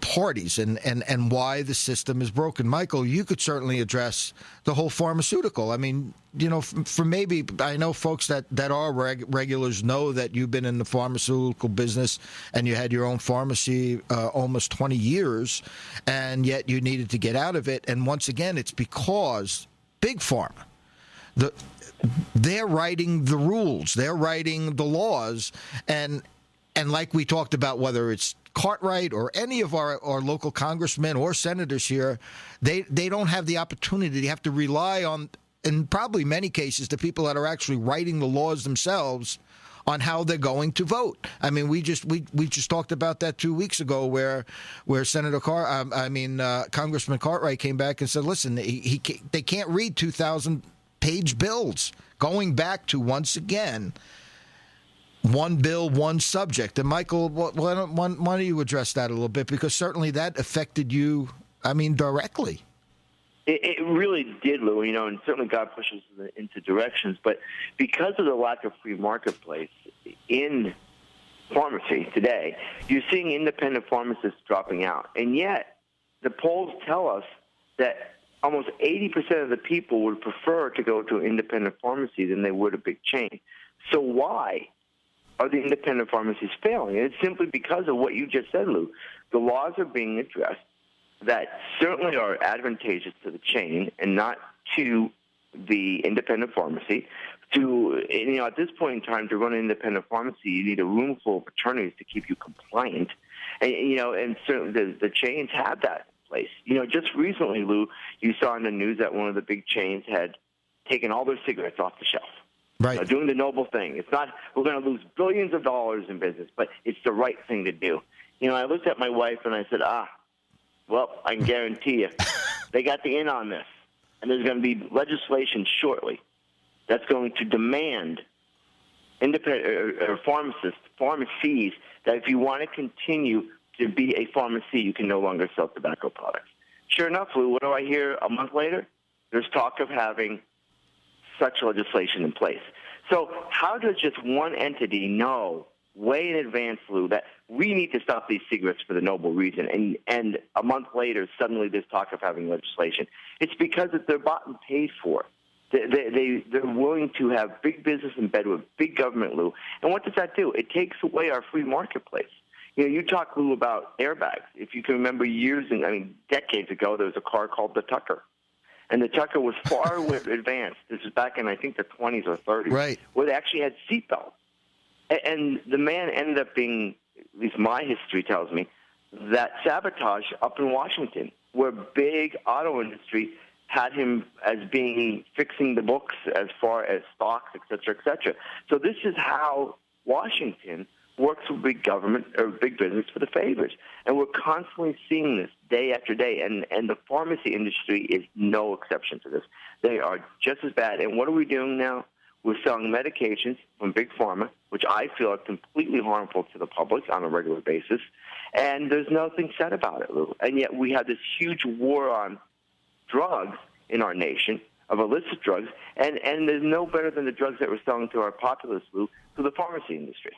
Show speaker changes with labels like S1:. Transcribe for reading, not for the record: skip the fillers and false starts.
S1: parties and why the system is broken. Michael, you could certainly address the whole pharmaceutical. I mean, for maybe, I know folks that are regulars know that you've been in the pharmaceutical business and you had your own pharmacy almost 20 years, and yet you needed to get out of it. And once again, it's because Big Pharma, they're writing the rules, they're writing the laws, and like we talked about, whether it's Cartwright or any of our local congressmen or senators here, they don't have the opportunity. They have to rely on, in probably many cases, the people that are actually writing the laws themselves on how they're going to vote. I mean, we just talked about that 2 weeks ago, where Congressman Cartwright came back and said, listen, they can't read 2,000-page bills, going back to, once again, one bill, one subject. And Michael, why don't you address that a little bit? Because certainly that affected you, directly.
S2: It really did, Lou, and certainly God pushes us into directions. But because of the lack of free marketplace in pharmacy today, you're seeing independent pharmacists dropping out. And yet the polls tell us that almost 80% of the people would prefer to go to an independent pharmacy than they would a big chain. So why are the independent pharmacies failing? And it's simply because of what you just said, Lou. The laws are being addressed that certainly are advantageous to the chain and not to the independent pharmacy. At this point in time, to run an independent pharmacy, you need a room full of attorneys to keep you compliant. And certainly the chains have that in place. Just recently, Lou, you saw in the news that one of the big chains had taken all their cigarettes off the shelf.
S1: Right.
S2: Doing the noble thing. It's not, we're going to lose billions of dollars in business, but it's the right thing to do. I looked at my wife and I said, well, I can guarantee you, they got the in on this. And there's going to be legislation shortly that's going to demand independent pharmacies, that if you want to continue to be a pharmacy, you can no longer sell tobacco products. Sure enough, Lou, what do I hear a month later? There's talk of having such legislation in place. So how does just one entity know way in advance, Lou, that we need to stop these cigarettes for the noble reason, and a month later suddenly there's talk of having legislation? It's because they're bought and paid for. They're willing to have big business in bed with big government, Lou. And what does that do? It takes away our free marketplace. You talk, Lou, about airbags. If you can remember decades ago, there was a car called the Tucker. And the Tucker was far advanced. This is back in, I think, the 20s or 30s,
S1: right,
S2: where they actually had seatbelts. And the man ended up being, at least my history tells me, that sabotage up in Washington, where big auto industry had him as being fixing the books as far as stocks, et cetera, et cetera. So this is how Washington works with big government or big business for the favors. And we're constantly seeing this day after day. And the pharmacy industry is no exception to this. They are just as bad. And what are we doing now? We're selling medications from Big Pharma, which I feel are completely harmful to the public on a regular basis. And there's nothing said about it, Lou. And yet we have this huge war on drugs in our nation, of illicit drugs. And there's no better than the drugs that we're selling to our populace, Lou, to the pharmacy industry.